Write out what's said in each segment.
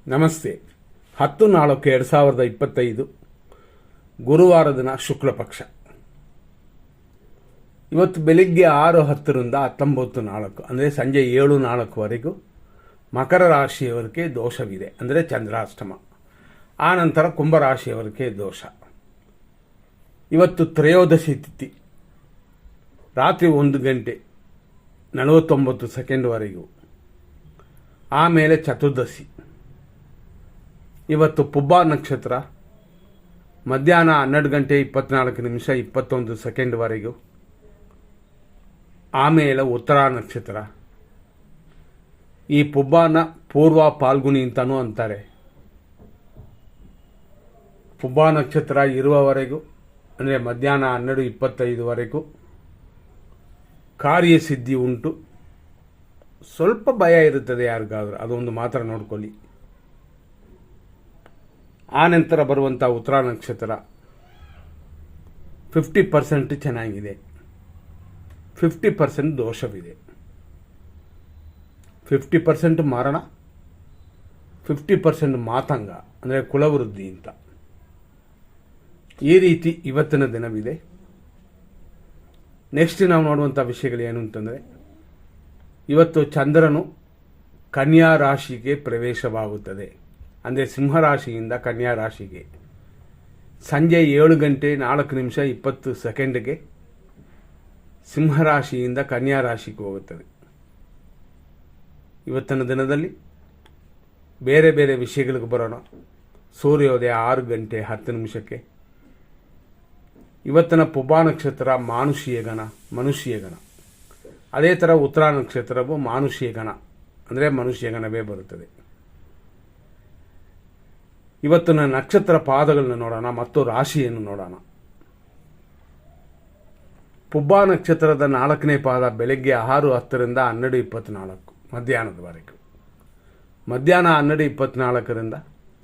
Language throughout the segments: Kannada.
ನಮಸ್ತೆ. 10-4-2025 ಗುರುವಾರ ದಿನ ಶುಕ್ಲ ಪಕ್ಷ. ಇವತ್ತು ಬೆಳಿಗ್ಗೆ 6:10ರಿಂದ 19:04 ಅಂದರೆ ಸಂಜೆ 7:04ವರೆಗೂ ಮಕರ ರಾಶಿಯವರಿಗೆ ದೋಷವಿದೆ, ಅಂದರೆ ಚಂದ್ರಾಷ್ಟಮ. ಆ ನಂತರ ಕುಂಭರಾಶಿಯವರಿಗೆ ದೋಷ. ಇವತ್ತು ತ್ರಯೋದಶಿ ತಿಥಿ ರಾತ್ರಿ 1:49ವರೆಗೂ. ಆಮೇಲೆ ಚತುರ್ದಶಿ. ಇವತ್ತು ಪುಬ್ಬ ನಕ್ಷತ್ರ ಮಧ್ಯಾಹ್ನ 12:24 ಆಮೇಲೆ ಉತ್ತರ ನಕ್ಷತ್ರ. ಈ ಪುಬ್ಬನ ಪೂರ್ವ ಪಾಲ್ಗುಣಿ ಅಂತಲೂ ಅಂತಾರೆ. ಪುಬ್ಬ ನಕ್ಷತ್ರ ಇರುವವರೆಗೂ ಅಂದರೆ ಮಧ್ಯಾಹ್ನ 12:25 ಕಾರ್ಯಸಿದ್ಧಿ ಉಂಟು. ಸ್ವಲ್ಪ ಭಯ ಇರುತ್ತದೆ ಯಾರಿಗಾದರೂ, ಅದೊಂದು ಮಾತ್ರ ನೋಡ್ಕೊಳ್ಳಿ. ಆ ನಂತರ ಬರುವಂಥ ಉತ್ತರ ನಕ್ಷತ್ರ 50% ಚೆನ್ನಾಗಿದೆ, 50% ದೋಷವಿದೆ. 50% ಮರಣ, 50% ಮಾತಂಗ ಅಂದರೆ ಕುಲವೃದ್ಧಿ ಅಂತ. ಈ ರೀತಿ ಇವತ್ತಿನ ದಿನವಿದೆ. ನೆಕ್ಸ್ಟ್ ನಾವು ನೋಡುವಂಥ ವಿಷಯಗಳು ಏನು ಅಂತಂದರೆ, ಇವತ್ತು ಚಂದ್ರನು ಕನ್ಯಾ ರಾಶಿಗೆ ಪ್ರವೇಶವಾಗುತ್ತದೆ. ಅಂದರೆ ಸಿಂಹರಾಶಿಯಿಂದ ಕನ್ಯಾ ರಾಶಿಗೆ ಸಂಜೆ 7:04:20 ಸಿಂಹರಾಶಿಯಿಂದ ಕನ್ಯಾ ರಾಶಿಗೆ ಹೋಗುತ್ತದೆ. ಇವತ್ತಿನ ದಿನದಲ್ಲಿ ಬೇರೆ ಬೇರೆ ವಿಷಯಗಳಿಗೆ ಬರೋಣ. ಸೂರ್ಯೋದಯ 6:10. ಇವತ್ತಿನ ಪುಬ್ಬ ನಕ್ಷತ್ರ ಮಾನುಷೀಯ ಗಣ. ಅದೇ ಥರ ಉತ್ತರ ನಕ್ಷತ್ರವು ಮಾನುಷೀಯ ಗಣ ಅಂದರೆ ಮನುಷ್ಯ ಗಣವೇ ಬರುತ್ತದೆ. ಇವತ್ತಿನ ನಕ್ಷತ್ರ ಪಾದಗಳನ್ನು ನೋಡೋಣ ಮತ್ತು ರಾಶಿಯನ್ನು ನೋಡೋಣ. ಪುಬ್ಬ ನಕ್ಷತ್ರದ 4ನೇ ಪಾದ ಬೆಳಗ್ಗೆ 6:10ರಿಂದ 12:24 ಮಧ್ಯಾಹ್ನದವರೆಗೂ. ಮಧ್ಯಾಹ್ನ 12:24ರಿಂದ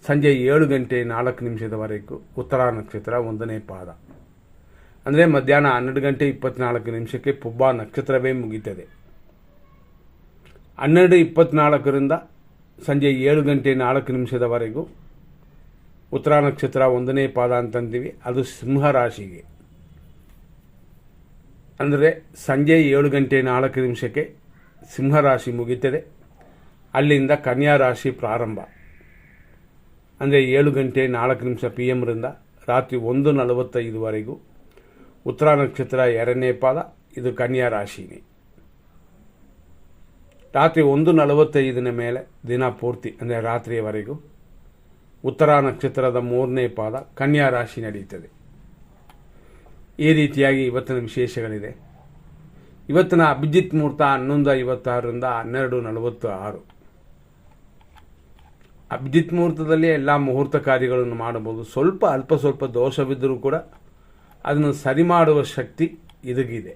ಸಂಜೆ 7:04 ಉತ್ತರ ನಕ್ಷತ್ರ 1ನೇ ಪಾದ. ಅಂದರೆ ಮಧ್ಯಾಹ್ನ 12:24 ಪುಬ್ಬ ನಕ್ಷತ್ರವೇ ಮುಗಿತದೆ. 12:24ರಿಂದ ಸಂಜೆ 7:04 ಉತ್ತರ ನಕ್ಷತ್ರ 1ನೇ ಪಾದ ಅಂತಂತೀವಿ. ಅದು ಸಿಂಹರಾಶಿಗೆ. ಅಂದರೆ ಸಂಜೆ 7:04 ಸಿಂಹರಾಶಿ ಮುಗಿತದೆ. ಅಲ್ಲಿಂದ ಕನ್ಯಾ ರಾಶಿ ಪ್ರಾರಂಭ. ಅಂದರೆ 7:04 PM ರಾತ್ರಿ 1:45 ಉತ್ತರ ನಕ್ಷತ್ರ 2ನೇ ಪಾದ. ಇದು ಕನ್ಯಾ ರಾಶಿನೇ. ರಾತ್ರಿ 1:45 ಮೇಲೆ ದಿನ ಪೂರ್ತಿ ಅಂದರೆ ರಾತ್ರಿಯವರೆಗೂ ಉತ್ತರ ನಕ್ಷತ್ರದ 3ನೇ ಪಾದ ಕನ್ಯಾ ರಾಶಿ ನಡೆಯುತ್ತದೆ. ಈ ರೀತಿಯಾಗಿ ಇವತ್ತಿನ ವಿಶೇಷಗಳಿದೆ. ಇವತ್ತಿನ ಅಭಿಜಿತ್ ಮುಹೂರ್ತ 11:56ರಿಂದ 12:46. ಅಭಿಜಿತ್ ಮುಹೂರ್ತದಲ್ಲಿ ಎಲ್ಲ ಮುಹೂರ್ತ ಕಾರ್ಯಗಳನ್ನು ಮಾಡಬಹುದು. ಅಲ್ಪ ಸ್ವಲ್ಪ ದೋಷವಿದ್ದರೂ ಕೂಡ ಅದನ್ನು ಸರಿ ಮಾಡುವ ಶಕ್ತಿ ಇದಕ್ಕಿದೆ.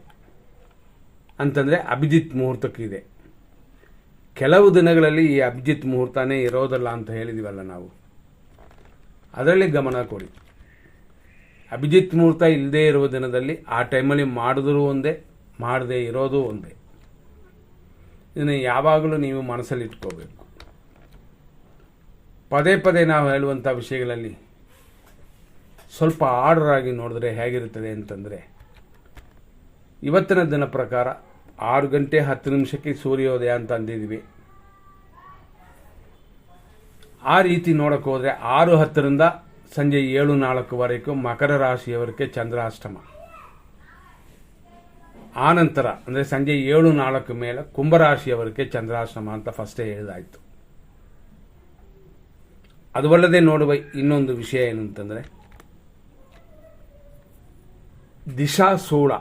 ಅಂತಂದರೆ ಅಭಿಜಿತ್ ಮುಹೂರ್ತಕ್ಕಿದೆ. ಕೆಲವು ದಿನಗಳಲ್ಲಿ ಈ ಅಭಿಜಿತ್ ಮುಹೂರ್ತನೇ ಇರೋದಲ್ಲ ಅಂತ ಹೇಳಿದ್ದೀವಲ್ಲ ನಾವು, ಅದರಲ್ಲಿ ಗಮನ ಕೊಡಿ. ಅಭಿಜಿತ್ ಮುಹೂರ್ತ ಇಲ್ಲದೇ ಇರುವ ದಿನದಲ್ಲಿ ಆ ಟೈಮಲ್ಲಿ ಮಾಡಿದ್ರೂ ಒಂದೇ, ಮಾಡದೇ ಇರೋದು ಒಂದೇ. ಇದನ್ನು ಯಾವಾಗಲೂ ನೀವು ಮನಸ್ಸಲ್ಲಿ ಇಟ್ಕೋಬೇಕು. ಪದೇ ಪದೇ ನಾವು ಹೇಳುವಂಥ ವಿಷಯಗಳಲ್ಲಿ ಸ್ವಲ್ಪ ಆರ್ಡರ್ ಆಗಿ ನೋಡಿದ್ರೆ ಹೇಗಿರುತ್ತದೆ ಅಂತಂದರೆ, ಇವತ್ತಿನ ದಿನ ಪ್ರಕಾರ 6:10 ಸೂರ್ಯೋದಯ ಅಂತ ಅಂದಿದ್ವಿ. ಆ ರೀತಿ ನೋಡಕ್ಕೆ ಹೋದರೆ 6:10ರಿಂದ ಸಂಜೆ 7:04 ಮಕರ ರಾಶಿಯವರಿಗೆ ಚಂದ್ರಾಷ್ಟಮ. ಆ ನಂತರ ಅಂದರೆ ಸಂಜೆ 7:04 ಮೇಲೆ ಕುಂಭರಾಶಿಯವರಿಗೆ ಚಂದ್ರಾಷ್ಟಮ ಅಂತ ಫಸ್ಟೇ ಹೇಳಿದಾಯಿತು. ಅದವಲ್ಲದೆ ನೋಡುವ ಇನ್ನೊಂದು ವಿಷಯ ಏನು ಅಂತಂದರೆ, ದಿಶಾಶೂಲ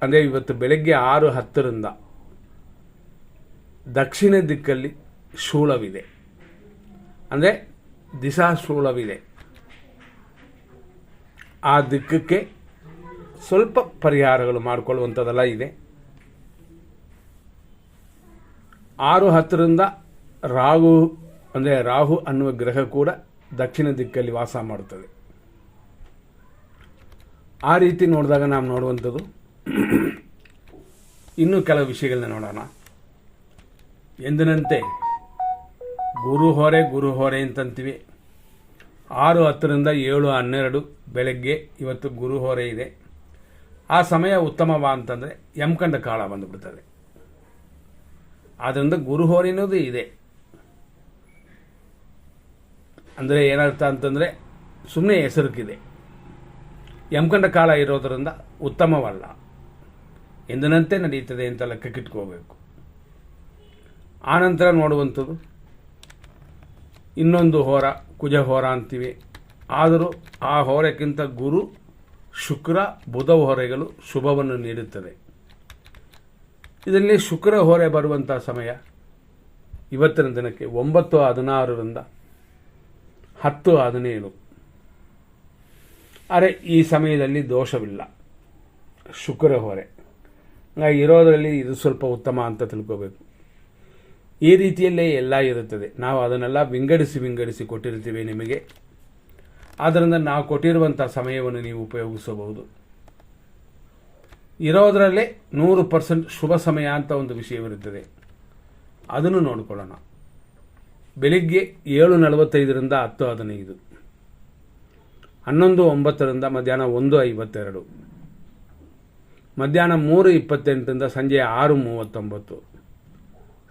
ಅಂದರೆ ಇವತ್ತು ಬೆಳಗ್ಗೆ 6:10ರಿಂದ ದಕ್ಷಿಣ ದಿಕ್ಕಲ್ಲಿ ಶೂಲವಿದೆ, ಅಂದರೆ ದಿಶಾಶೂಲವಿದೆ. ಆ ದಿಕ್ಕಕ್ಕೆ ಸ್ವಲ್ಪ ಪರಿಹಾರಗಳು ಮಾಡಿಕೊಳ್ಳುವಂಥದ್ದೆಲ್ಲ ಇದೆ. 6:10ರಿಂದ ರಾಹು ಅನ್ನುವ ಗ್ರಹ ಕೂಡ ದಕ್ಷಿಣ ದಿಕ್ಕಲ್ಲಿ ವಾಸ ಮಾಡುತ್ತದೆ. ಆ ರೀತಿ ನೋಡಿದಾಗ ನಾವು ನೋಡುವಂಥದ್ದು ಇನ್ನೂ ಕೆಲವು ವಿಷಯಗಳನ್ನ ನೋಡೋಣ. ಎಂದಿನಂತೆ ಗುರು ಹೊರೆ ಅಂತಂತೀವಿ. 6:10 7:12 ಬೆಳಗ್ಗೆ ಇವತ್ತು ಗುರು ಹೊರೆ ಇದೆ. ಆ ಸಮಯ ಉತ್ತಮವಾ ಅಂತಂದರೆ ಯಮಕಂಡ ಕಾಲ ಬಂದುಬಿಡ್ತದೆ. ಆದ್ದರಿಂದ ಗುರು ಹೊರೆ ಅನ್ನೋದು ಇದೆ. ಅಂದರೆ ಏನರ್ಥ ಅಂತಂದರೆ ಸುಮ್ಮನೆ ಹೆಸರಿಗಿದೆ. ಯಮಕಂಡ ಕಾಲ ಇರೋದರಿಂದ ಉತ್ತಮವಲ್ಲ, ಎಂದಿನಂತೆ ನಡೀತದೆ ಅಂತ ಲೆಕ್ಕಕ್ಕಿಟ್ಕೋಬೇಕು. ಆನಂತರ ನೋಡುವಂಥದ್ದು ಇನ್ನೊಂದು ಹೋರ, ಕುಜ ಹೋರ ಅಂತೀವಿ. ಆದರೂ ಆ ಹೋರಕ್ಕಿಂತ ಗುರು, ಶುಕ್ರ, ಬುಧ ಹೊರೆಗಳು ಶುಭವನ್ನು ನೀಡುತ್ತದೆ. ಇದರಲ್ಲಿ ಶುಕ್ರ ಹೊರೆ ಬರುವಂಥ ಸಮಯ ಇವತ್ತಿನ ದಿನಕ್ಕೆ 9:16 10:17. ಆದರೆ ಈ ಸಮಯದಲ್ಲಿ ದೋಷವಿಲ್ಲ, ಶುಕ್ರ ಹೊರೆ ಇರೋದರಲ್ಲಿ ಇದು ಸ್ವಲ್ಪ ಉತ್ತಮ ಅಂತ ತಿಳ್ಕೋಬೇಕು. ಈ ರೀತಿಯಲ್ಲೇ ಎಲ್ಲ ಇರುತ್ತದೆ. ನಾವು ಅದನ್ನೆಲ್ಲ ವಿಂಗಡಿಸಿ ಕೊಟ್ಟಿರ್ತೀವಿ ನಿಮಗೆ. ಆದ್ದರಿಂದ ನಾವು ಕೊಟ್ಟಿರುವಂಥ ಸಮಯವನ್ನು ನೀವು ಉಪಯೋಗಿಸಬಹುದು. ಇರೋದರಲ್ಲೇ 100% ಶುಭ ಸಮಯ ಅಂತ ಒಂದು ವಿಷಯವಿರುತ್ತದೆ, ಅದನ್ನು ನೋಡಿಕೊಳ್ಳೋಣ. ಬೆಳಿಗ್ಗೆ 7:45 10:15, 11:09 ಮಧ್ಯಾಹ್ನ 1:52, ಮಧ್ಯಾಹ್ನ 3:28 ಸಂಜೆ 6:39,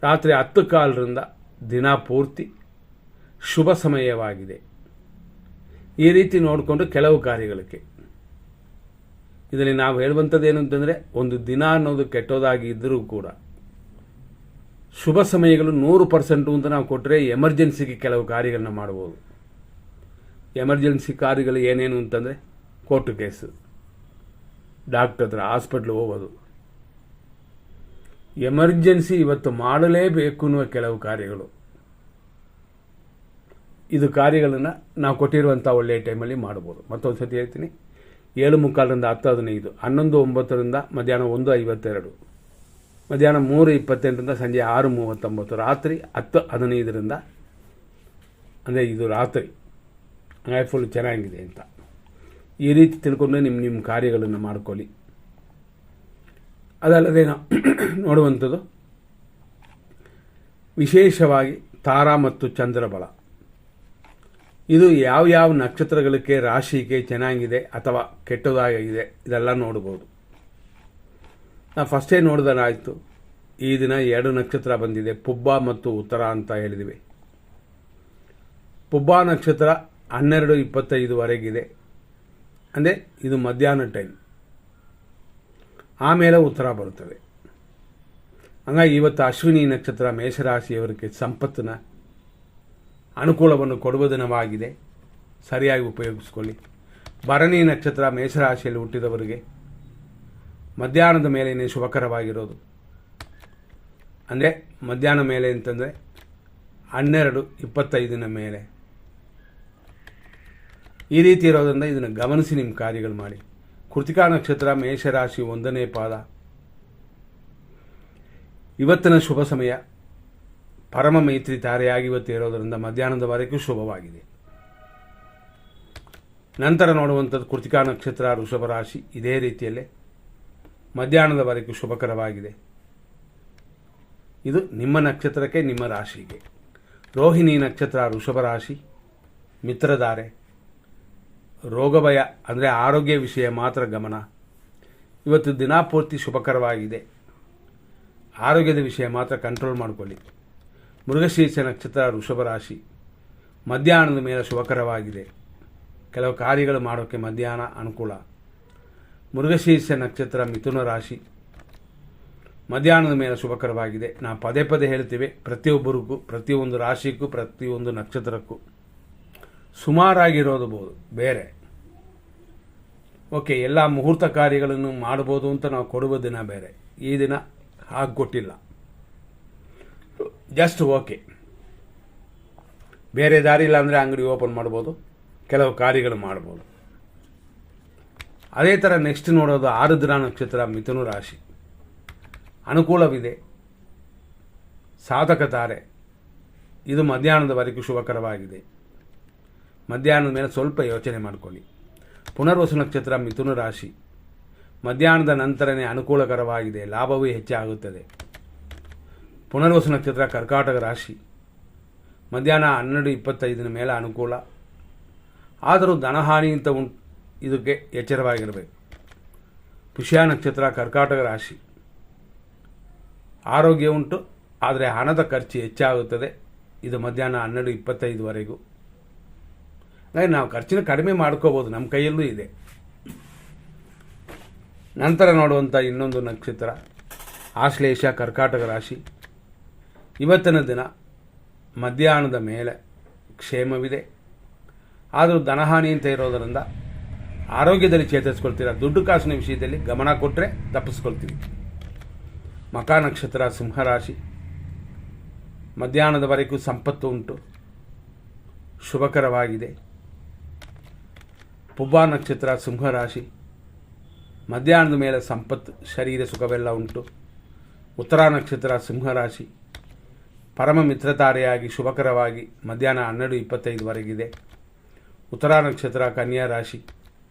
ರಾತ್ರಿ 10:15 ದಿನ ಪೂರ್ತಿ ಶುಭ ಸಮಯವಾಗಿದೆ. ಈ ರೀತಿ ನೋಡಿಕೊಂಡು ಕೆಲವು ಕಾರ್ಯಗಳಿಗೆ ಇದರಲ್ಲಿ ನಾವು ಹೇಳುವಂಥದ್ದು ಏನು ಅಂತಂದರೆ, ಒಂದು ದಿನ ಅನ್ನೋದು ಕೆಟ್ಟೋದಾಗಿ ಇದ್ದರೂ ಕೂಡ ಶುಭ ಸಮಯಗಳು 100% ಅಂತ ನಾವು ಕೊಟ್ಟರೆ ಎಮರ್ಜೆನ್ಸಿಗೆ ಕೆಲವು ಕಾರ್ಯಗಳನ್ನ ಮಾಡ್ಬೋದು. ಎಮರ್ಜೆನ್ಸಿ ಕಾರ್ಯಗಳು ಏನೇನು ಅಂತಂದರೆ ಕೋರ್ಟು ಕೇಸು, ಡಾಕ್ಟರ್ ಹತ್ರ, ಹಾಸ್ಪಿಟ್ಲ್ ಹೋಗೋದು, ಎಮರ್ಜೆನ್ಸಿ ಇವತ್ತು ಮಾಡಲೇಬೇಕು ಅನ್ನುವ ಕೆಲವು ಕಾರ್ಯಗಳು. ಇದು ಕಾರ್ಯಗಳನ್ನು ನಾವು ಕೊಟ್ಟಿರುವಂಥ ಒಳ್ಳೆಯ ಟೈಮಲ್ಲಿ ಮಾಡ್ಬೋದು. ಮತ್ತೊಂದು ಸತಿ ಹೇಳ್ತೀನಿ, 7:45 10:15, 11:09 ಮಧ್ಯಾಹ್ನ 1:52, ಮಧ್ಯಾಹ್ನ 3:28 ಸಂಜೆ 6:39, ರಾತ್ರಿ 10:15 ಅಂದರೆ ಇದು ರಾತ್ರಿ ಫುಲ್ ಚೆನ್ನಾಗಿದೆ ಅಂತ. ಈ ರೀತಿ ತಿಳ್ಕೊಂಡ್ರೆ ನಿಮ್ಮ ಕಾರ್ಯಗಳನ್ನು ಮಾಡ್ಕೊಳ್ಳಿ. ಅದಲ್ಲದೆ ನೋಡುವಂಥದ್ದು ವಿಶೇಷವಾಗಿ ತಾರಾ ಮತ್ತು ಚಂದ್ರ ಬಲ. ಇದು ಯಾವ ನಕ್ಷತ್ರಗಳಿಗೆ, ರಾಶಿಗೆ ಚೆನ್ನಾಗಿದೆ ಅಥವಾ ಕೆಟ್ಟದಾಗಿದೆ ಇದೆಲ್ಲ ನೋಡ್ಬೋದು. ನಾವು ಫಸ್ಟೇ ನೋಡಿದಾಯ್ತು. ಈ ದಿನ 2 ನಕ್ಷತ್ರ ಬಂದಿದೆ, ಪುಬ್ಬ ಮತ್ತು ಉತ್ತರ ಅಂತ ಹೇಳಿದ್ವಿ. ಪುಬ್ಬ ನಕ್ಷತ್ರ 12:25 ಅಂದರೆ ಇದು ಮಧ್ಯಾಹ್ನ ಟೈಮ್, ಆಮೇಲೆ ಉತ್ತರ ಬರುತ್ತದೆ. ಹಂಗಾಗಿ ಇವತ್ತು ಅಶ್ವಿನಿ ನಕ್ಷತ್ರ ಮೇಷರಾಶಿಯವರಿಗೆ ಸಂಪತ್ತಿನ ಅನುಕೂಲವನ್ನು ಕೊಡುವ ದಿನವಾಗಿದೆ, ಸರಿಯಾಗಿ ಉಪಯೋಗಿಸ್ಕೊಳ್ಳಿ. ಭರಣಿ ನಕ್ಷತ್ರ ಮೇಷರಾಶಿಯಲ್ಲಿ ಹುಟ್ಟಿದವರಿಗೆ ಮಧ್ಯಾಹ್ನದ ಮೇಲೇನೆ ಶುಭಕರವಾಗಿರೋದು. ಅಂದರೆ ಮಧ್ಯಾಹ್ನ ಮೇಲೆ ಅಂತಂದರೆ 12:25 ಮೇಲೆ. ಈ ರೀತಿ ಇರೋದ್ರಿಂದ ಇದನ್ನು ಗಮನಿಸಿ ನಿಮ್ಮ ಕಾರ್ಯಗಳು ಮಾಡಿ. ಕೃತಿಕಾ ನಕ್ಷತ್ರ ಮೇಷರಾಶಿ 1ನೇ ಪಾದ. ಇವತ್ತಿನ ಶುಭ ಸಮಯ ಪರಮ ಮೈತ್ರಿ ತಾರೆಯಾಗಿ ಇವತ್ತು ಇರೋದರಿಂದ ಮಧ್ಯಾಹ್ನದವರೆಗೂ ಶುಭವಾಗಿದೆ. ನಂತರ ನೋಡುವಂಥದ್ದು ಕೃತಿಕಾ ನಕ್ಷತ್ರ ವೃಷಭ ರಾಶಿ, ಇದೇ ರೀತಿಯಲ್ಲೇ ಮಧ್ಯಾಹ್ನದವರೆಗೂ ಶುಭಕರವಾಗಿದೆ. ಇದು ನಿಮ್ಮ ನಕ್ಷತ್ರಕ್ಕೆ, ನಿಮ್ಮ ರಾಶಿಗೆ. ರೋಹಿಣಿ ನಕ್ಷತ್ರ ವೃಷಭ ರಾಶಿ, ಮಿತ್ರಧಾರೆ. ರೋಗ ಭಯ ಅಂದರೆ ಆರೋಗ್ಯ ವಿಷಯ ಮಾತ್ರ ಗಮನ. ಇವತ್ತು ದಿನಪೂರ್ತಿ ಶುಭಕರವಾಗಿದೆ, ಆರೋಗ್ಯದ ವಿಷಯ ಮಾತ್ರ ಕಂಟ್ರೋಲ್ ಮಾಡಿಕೊಳ್ಳಿ. ಮೃಗಶೀರ್ಷ ನಕ್ಷತ್ರ ವೃಷಭ ರಾಶಿ, ಮಧ್ಯಾಹ್ನದ ಮೇಲೆ ಶುಭಕರವಾಗಿದೆ. ಕೆಲವು ಕಾರ್ಯಗಳು ಮಾಡೋಕ್ಕೆ ಮಧ್ಯಾಹ್ನ ಅನುಕೂಲ. ಮೃಗಶೀರ್ಷ ನಕ್ಷತ್ರ ಮಿಥುನ ರಾಶಿ, ಮಧ್ಯಾಹ್ನದ ಮೇಲೆ ಶುಭಕರವಾಗಿದೆ. ನಾವು ಪದೇ ಹೇಳ್ತೀವಿ, ಪ್ರತಿಯೊಬ್ಬರಿಗೂ, ಪ್ರತಿಯೊಂದು ರಾಶಿಗೂ, ಪ್ರತಿಯೊಂದು ನಕ್ಷತ್ರಕ್ಕೂ ಸುಮಾರಾಗಿರೋದು ಬೇರೆ. ಓಕೆ, ಎಲ್ಲ ಮುಹೂರ್ತ ಕಾರ್ಯಗಳನ್ನು ಮಾಡ್ಬೋದು ಅಂತ ನಾವು ಕೊಡುವ ದಿನ ಬೇರೆ. ಈ ದಿನ ಹಾಗೆ ಕೊಟ್ಟಿಲ್ಲ, ಜಸ್ಟ್ ಓಕೆ. ಬೇರೆ ದಾರಿ ಇಲ್ಲ ಅಂದರೆ ಅಂಗಡಿ ಓಪನ್ ಮಾಡ್ಬೋದು, ಕೆಲವು ಕಾರ್ಯಗಳು ಮಾಡ್ಬೋದು. ಅದೇ ಥರ ನೆಕ್ಸ್ಟ್ ನೋಡೋದು ಆರುದ್ರ ನಕ್ಷತ್ರ ಮಿಥುನ ರಾಶಿ, ಅನುಕೂಲವಿದೆ, ಸಾಧಕ ತಾರೆ. ಇದು ಮಧ್ಯಾಹ್ನದವರೆಗೂ ಶುಭಕರವಾಗಿದೆ. ಮಧ್ಯಾಹ್ನದ ಮೇಲೆ ಸ್ವಲ್ಪ ಯೋಚನೆ ಮಾಡಿಕೊಳ್ಳಿ. ಪುನರ್ವಸು ನಕ್ಷತ್ರ ಮಿಥುನ ರಾಶಿ, ಮಧ್ಯಾಹ್ನದ ನಂತರನೇ ಅನುಕೂಲಕರವಾಗಿದೆ, ಲಾಭವೂ ಹೆಚ್ಚಾಗುತ್ತದೆ. ಪುನರ್ವಸು ನಕ್ಷತ್ರ ಕರ್ಕಾಟಕ ರಾಶಿ, ಮಧ್ಯಾಹ್ನ 12:25 ಮೇಲೆ ಅನುಕೂಲ. ಆದರೂ ಧನಹಾನಿ ಅಂತ ಇದಕ್ಕೆ ಎಚ್ಚರವಾಗಿರಬೇಕು. ಪುಷ್ಯ ನಕ್ಷತ್ರ ಕರ್ಕಾಟಕ ರಾಶಿ. ಆರೋಗ್ಯ ಉಂಟು, ಆದರೆ ಹಣದ ಖರ್ಚು ಹೆಚ್ಚಾಗುತ್ತದೆ. ಇದು ಮಧ್ಯಾಹ್ನ 12:25ವರೆಗೂ. ಹಾಗಾಗಿ ನಾವು ಖರ್ಚಿನ ಕಡಿಮೆ ಮಾಡ್ಕೋಬೋದು, ನಮ್ಮ ಕೈಯಲ್ಲೂ ಇದೆ. ನಂತರ ನೋಡುವಂಥ ಇನ್ನೊಂದು ನಕ್ಷತ್ರ ಆಶ್ಲೇಷ ಕರ್ಕಾಟಕ ರಾಶಿ. ಇವತ್ತಿನ ದಿನ ಮಧ್ಯಾಹ್ನದ ಮೇಲೆ ಕ್ಷೇಮವಿದೆ. ಆದರೂ ಧನಹಾನಿ ಅಂತ ಇರೋದರಿಂದ ಆರೋಗ್ಯದಲ್ಲಿ ಚೇತರಿಸ್ಕೊಳ್ತೀರ. ದುಡ್ಡು ಕಾಸಿನ ವಿಷಯದಲ್ಲಿ ಗಮನ ಕೊಟ್ಟರೆ ತಪ್ಪಿಸ್ಕೊಳ್ತೀವಿ. ಮಖ ನಕ್ಷತ್ರ ಸಿಂಹರಾಶಿ. ಮಧ್ಯಾಹ್ನದವರೆಗೂ ಸಂಪತ್ತು ಉಂಟು, ಶುಭಕರವಾಗಿದೆ. ಪುಬ್ಬ ನಕ್ಷತ್ರ ಸಿಂಹರಾಶಿ. ಮಧ್ಯಾಹ್ನದ ಮೇಲೆ ಸಂಪತ್ತು, ಶರೀರ ಸುಖವೆಲ್ಲ ಉಂಟು. ಉತ್ತರ ನಕ್ಷತ್ರ ಸಿಂಹರಾಶಿ. ಪರಮ ಮಿತ್ರತಾರೆಯಾಗಿ ಶುಭಕರವಾಗಿ ಮಧ್ಯಾಹ್ನ 12:25ವರೆಗಿದೆ. ಉತ್ತರ ನಕ್ಷತ್ರ ಕನ್ಯಾ ರಾಶಿ.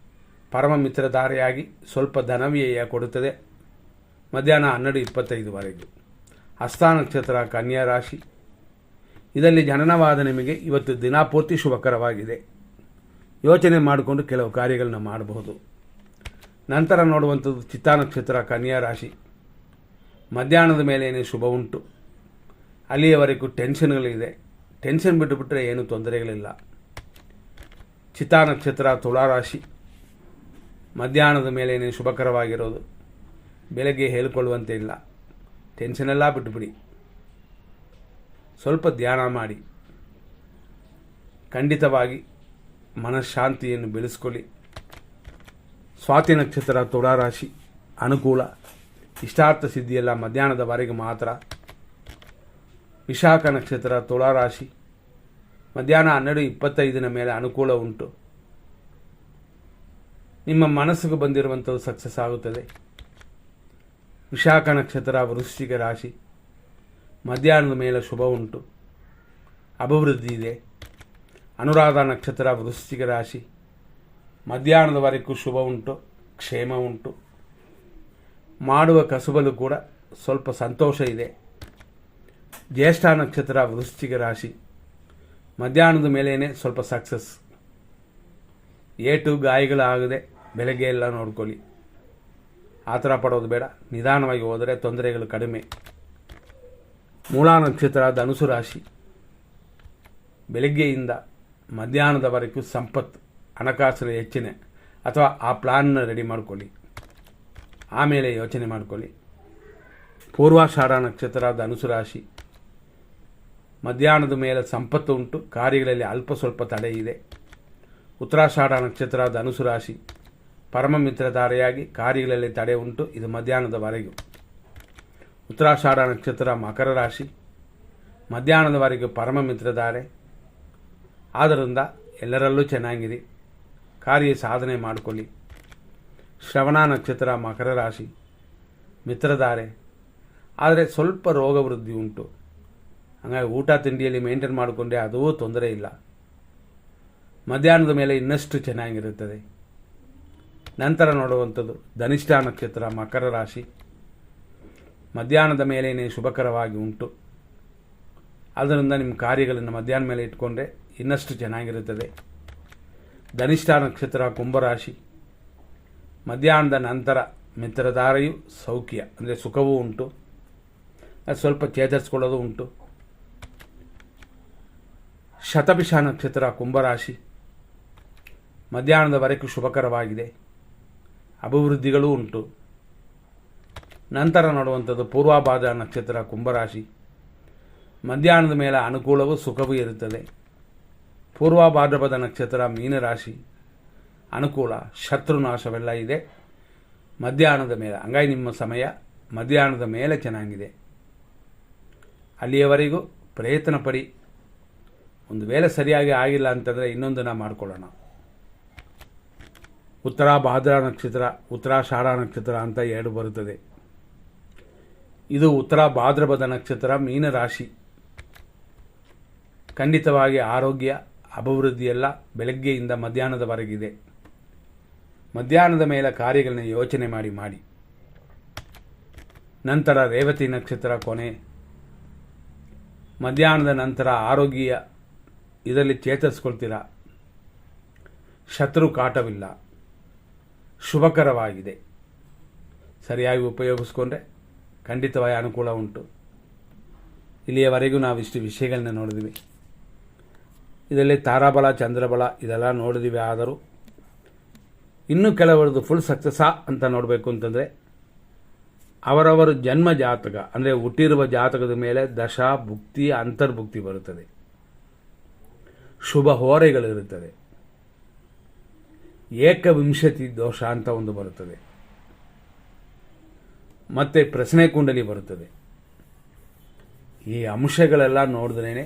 ಪರಮ ಮಿತ್ರಧಾರೆಯಾಗಿ ಸ್ವಲ್ಪ ಧನವ್ಯಯ ಕೊಡುತ್ತದೆ ಮಧ್ಯಾಹ್ನ 12:25ವರೆಗೂ. ಹಸ್ತ ನಕ್ಷತ್ರ ಕನ್ಯಾ ರಾಶಿ. ಇದರಲ್ಲಿ ಜನನವಾದ ನಿಮಗೆ ಇವತ್ತು ದಿನಪೂರ್ತಿ ಶುಭಕರವಾಗಿದೆ. ಯೋಚನೆ ಮಾಡಿಕೊಂಡು ಕೆಲವು ಕಾರ್ಯಗಳನ್ನ ಮಾಡಬಹುದು. ನಂತರ ನೋಡುವಂಥದ್ದು ಚಿತ್ತಾ ನಕ್ಷತ್ರ ಕನ್ಯಾ ರಾಶಿ. ಮಧ್ಯಾಹ್ನದ ಮೇಲೇನೇ ಶುಭ ಉಂಟು. ಅಲ್ಲಿಯವರೆಗೂ ಟೆನ್ಷನ್ಗಳಿದೆ. ಟೆನ್ಷನ್ ಬಿಟ್ಟುಬಿಟ್ರೆ ಏನೂ ತೊಂದರೆಗಳಿಲ್ಲ. ಚಿತ್ತಾ ನಕ್ಷತ್ರ ತುಳಾರಾಶಿ. ಮಧ್ಯಾಹ್ನದ ಮೇಲೇನೇ ಶುಭಕರವಾಗಿರೋದು. ಬೆಳಗ್ಗೆ ಹೇಳಿಕೊಳ್ಳುವಂತೆ ಇಲ್ಲ. ಟೆನ್ಷನೆಲ್ಲ ಬಿಟ್ಟುಬಿಡಿ. ಸ್ವಲ್ಪ ಧ್ಯಾನ ಮಾಡಿ. ಖಂಡಿತವಾಗಿ ಮನಃಶಾಂತಿಯನ್ನು ಬೆಳೆಸ್ಕೊಳ್ಳಿ. ಸ್ವಾತಿ ನಕ್ಷತ್ರ ತುಳಾರಾಶಿ. ಅನುಕೂಲ, ಇಷ್ಟಾರ್ಥ ಸಿದ್ಧಿಯೆಲ್ಲ ಮಧ್ಯಾಹ್ನದವರೆಗೆ ಮಾತ್ರ. ವಿಶಾಖ ನಕ್ಷತ್ರ ತುಳಾರಾಶಿ. ಮಧ್ಯಾಹ್ನ 12:25 ಮೇಲೆ ಅನುಕೂಲ ಉಂಟು. ನಿಮ್ಮ ಮನಸ್ಸಿಗೆ ಬಂದಿರುವಂಥದ್ದು ಸಕ್ಸಸ್ ಆಗುತ್ತದೆ. ವಿಶಾಖ ನಕ್ಷತ್ರ ವೃಶ್ಚಿಕ ರಾಶಿ. ಮಧ್ಯಾಹ್ನದ ಮೇಲೆ ಶುಭ ಉಂಟು, ಅಭಿವೃದ್ಧಿ ಇದೆ. ಅನುರಾಧ ನಕ್ಷತ್ರ ವೃಶ್ಚಿಕ ರಾಶಿ. ಮಧ್ಯಾಹ್ನದವರೆಗೂ ಶುಭ ಉಂಟು, ಕ್ಷೇಮ ಉಂಟು. ಮಾಡುವ ಕಸುಬಲು ಕೂಡ ಸ್ವಲ್ಪ ಸಂತೋಷ ಇದೆ. ಜ್ಯೇಷ್ಠ ನಕ್ಷತ್ರ ವೃಶ್ಚಿಕ ರಾಶಿ. ಮಧ್ಯಾಹ್ನದ ಮೇಲೇನೆ ಸ್ವಲ್ಪ ಸಕ್ಸಸ್. ಏಟು ಗಾಯಗಳಾಗದೆ ಬೆಳಗ್ಗೆ ಎಲ್ಲ ನೋಡ್ಕೊಳ್ಳಿ. ಆ ಥರ ಪಡೋದು ಬೇಡ. ನಿಧಾನವಾಗಿ ಹೋದರೆ ತೊಂದರೆಗಳು ಕಡಿಮೆ. ಮೂಲ ನಕ್ಷತ್ರ ಧನುಸು ರಾಶಿ. ಬೆಳಗ್ಗೆಯಿಂದ ಮಧ್ಯಾಹ್ನದವರೆಗೂ ಸಂಪತ್ತು, ಹಣಕಾಸಿನ ಹೆಚ್ಚಿನ ಅಥವಾ ಆ ಪ್ಲಾನ್ನ ರೆಡಿ ಮಾಡ್ಕೊಳ್ಳಿ. ಆಮೇಲೆ ಯೋಚನೆ ಮಾಡ್ಕೊಳ್ಳಿ. ಪೂರ್ವಾಷಾಢ ನಕ್ಷತ್ರ ಧನುಸು ರಾಶಿ. ಮಧ್ಯಾಹ್ನದ ಮೇಲೆ ಸಂಪತ್ತು ಉಂಟು, ಕಾರ್ಯಗಳಲ್ಲಿ ಅಲ್ಪ ಸ್ವಲ್ಪ ತಡೆ ಇದೆ. ಉತ್ತರಾಷಾಢ ನಕ್ಷತ್ರ ಧನುಸು ರಾಶಿ. ಪರಮ ಮಿತ್ರಧಾರೆಯಾಗಿ ಕಾರ್ಯಗಳಲ್ಲಿ ತಡೆ ಉಂಟು. ಇದು ಮಧ್ಯಾಹ್ನದವರೆಗೂ. ಉತ್ತರಾಷಾಢ ನಕ್ಷತ್ರ ಮಕರ ರಾಶಿ. ಮಧ್ಯಾಹ್ನದವರೆಗೂ ಪರಮ ಮಿತ್ರಧಾರೆ. ಆದ್ದರಿಂದ ಎಲ್ಲರಲ್ಲೂ ಚೆನ್ನಾಗಿರಿ. ಕಾರ್ಯ ಸಾಧನೆ ಮಾಡಿಕೊಳ್ಳಿ. ಶ್ರವಣ ನಕ್ಷತ್ರ ಮಕರ ರಾಶಿ. ಮಿತ್ರಧಾರೆ, ಆದರೆ ಸ್ವಲ್ಪ ರೋಗ ವೃದ್ಧಿ ಉಂಟು. ಹಾಗಾಗಿ ಊಟ ತಿಂಡಿಯಲ್ಲಿ ಮೇಂಟೈನ್ ಮಾಡಿಕೊಂಡ್ರೆ ಅದೂ ತೊಂದರೆ ಇಲ್ಲ. ಮಧ್ಯಾಹ್ನದ ಮೇಲೆ ಇನ್ನಷ್ಟು ಚೆನ್ನಾಗಿರುತ್ತದೆ. ನಂತರ ನೋಡುವಂಥದ್ದು ಧನಿಷ್ಠ ನಕ್ಷತ್ರ ಮಕರ ರಾಶಿ. ಮಧ್ಯಾಹ್ನದ ಮೇಲೇನೆ ಶುಭಕರವಾಗಿ ಉಂಟು. ಆದ್ದರಿಂದ ನಿಮ್ಮ ಕಾರ್ಯಗಳನ್ನು ಮಧ್ಯಾಹ್ನ ಮೇಲೆ ಇಟ್ಕೊಂಡ್ರೆ ಇನ್ನಷ್ಟು ಚೆನ್ನಾಗಿರುತ್ತದೆ. ಧನಿಷ್ಠ ನಕ್ಷತ್ರ ಕುಂಭರಾಶಿ. ಮಧ್ಯಾಹ್ನದ ನಂತರ ಮಿತ್ರಧಾರೆಯು ಸೌಖ್ಯ ಅಂದರೆ ಸುಖವೂ ಉಂಟು. ಅದು ಸ್ವಲ್ಪ ಚೇತರಿಸ್ಕೊಳ್ಳೋದು ಉಂಟು. ಶತಭಿಷ ನಕ್ಷತ್ರ ಕುಂಭರಾಶಿ. ಮಧ್ಯಾಹ್ನದವರೆಗೂ ಶುಭಕರವಾಗಿದೆ. ಅಭಿವೃದ್ಧಿಗಳೂ ಉಂಟು. ನಂತರ ನೋಡುವಂಥದ್ದು ಪೂರ್ವಾಭಾದ್ರ ನಕ್ಷತ್ರ ಕುಂಭರಾಶಿ. ಮಧ್ಯಾಹ್ನದ ಮೇಲೆ ಅನುಕೂಲವೂ ಸುಖವೂ ಇರುತ್ತದೆ. ಪೂರ್ವಭಾದ್ರಪದ ನಕ್ಷತ್ರ ಮೀನರಾಶಿ. ಅನುಕೂಲ, ಶತ್ರುನಾಶವೆಲ್ಲ ಇದೆ ಮಧ್ಯಾಹ್ನದ ಮೇಲೆ. ಹಂಗಾಗಿ ನಿಮ್ಮ ಸಮಯ ಮಧ್ಯಾಹ್ನದ ಮೇಲೆ ಚೆನ್ನಾಗಿದೆ. ಅಲ್ಲಿಯವರೆಗೂ ಪ್ರಯತ್ನ ಪಡಿ. ಒಂದು ವೇಳೆ ಸರಿಯಾಗಿ ಆಗಿಲ್ಲ ಅಂತಂದರೆ ಇನ್ನೊಂದನ್ನು ಮಾಡಿಕೊಳ್ಳೋಣ. ಉತ್ತರ ಭಾದ್ರ ನಕ್ಷತ್ರ, ಉತ್ತರಾಷಾಢ ನಕ್ಷತ್ರ ಅಂತ ಎರಡು ಬರುತ್ತದೆ. ಇದು ಉತ್ತರ ಭಾದ್ರಪದ ನಕ್ಷತ್ರ ಮೀನರಾಶಿ. ಖಂಡಿತವಾಗಿ ಆರೋಗ್ಯ, ಅಭಿವೃದ್ಧಿಯೆಲ್ಲ ಬೆಳಗ್ಗೆಯಿಂದ ಮಧ್ಯಾಹ್ನದವರೆಗಿದೆ. ಮಧ್ಯಾಹ್ನದ ಮೇಲೆ ಕಾರ್ಯಗಳನ್ನ ಯೋಚನೆ ಮಾಡಿ. ನಂತರ ರೇವತಿ ನಕ್ಷತ್ರ ಕೊನೆ. ಮಧ್ಯಾಹ್ನದ ನಂತರ ಆರೋಗ್ಯ ಇದರಲ್ಲಿ ಚೇತರಿಸ್ಕೊಳ್ತೀರಾ. ಶತ್ರು ಕಾಟವಿಲ್ಲ, ಶುಭಕರವಾಗಿದೆ. ಸರಿಯಾಗಿ ಉಪಯೋಗಿಸ್ಕೊಂಡ್ರೆ ಖಂಡಿತವಾಗಿ ಅನುಕೂಲ ಉಂಟು. ಇಲ್ಲಿಯವರೆಗೂ ನಾವಿಷ್ಟು ವಿಷಯಗಳನ್ನ ನೋಡಿದ್ವಿ. ಇದರಲ್ಲಿ ತಾರಾಬಲ, ಚಂದ್ರಬಲ ಇದೆಲ್ಲ ನೋಡಿದ್ವಿ. ಆದರೂ ಇನ್ನೂ ಕೆಲವರದು ಫುಲ್ ಸಕ್ಸಸ್ಸಾ ಅಂತ ನೋಡಬೇಕು ಅಂತಂದರೆ ಅವರವರ ಜನ್ಮ ಜಾತಕ ಅಂದರೆ ಹುಟ್ಟಿರುವ ಜಾತಕದ ಮೇಲೆ ದಶಾ ಭುಕ್ತಿ ಅಂತರ್ಭುಕ್ತಿ ಬರುತ್ತದೆ, ಶುಭ ಹೋರೆಗಳಿರುತ್ತದೆ, ಏಕವಿಂಶತಿ ದೋಷ ಅಂತ ಒಂದು ಬರುತ್ತದೆ, ಮತ್ತು ಪ್ರಶ್ನೆ ಕುಂಡಲಿ ಬರುತ್ತದೆ. ಈ ಅಂಶಗಳೆಲ್ಲ ನೋಡಿದ್ರೇ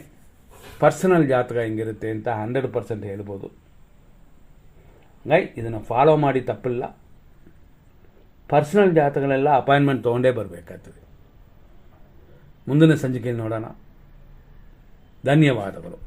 ಪರ್ಸನಲ್ ಜಾತಕ ಹೆಂಗಿರುತ್ತೆ ಅಂತ 100% ಹೇಳ್ಬೋದು. ಇದನ್ನು ಫಾಲೋ ಮಾಡಿ ತಪ್ಪಿಲ್ಲ. ಪರ್ಸನಲ್ ಜಾತಕಗಳೆಲ್ಲ ಅಪಾಯಿಂಟ್ಮೆಂಟ್ ತೊಗೊಂಡೇ ಬರಬೇಕಾಗ್ತದೆ. ಮುಂದಿನ ಸಂಚಿಕೆಯಲ್ಲಿ ನೋಡೋಣ. ಧನ್ಯವಾದಗಳು.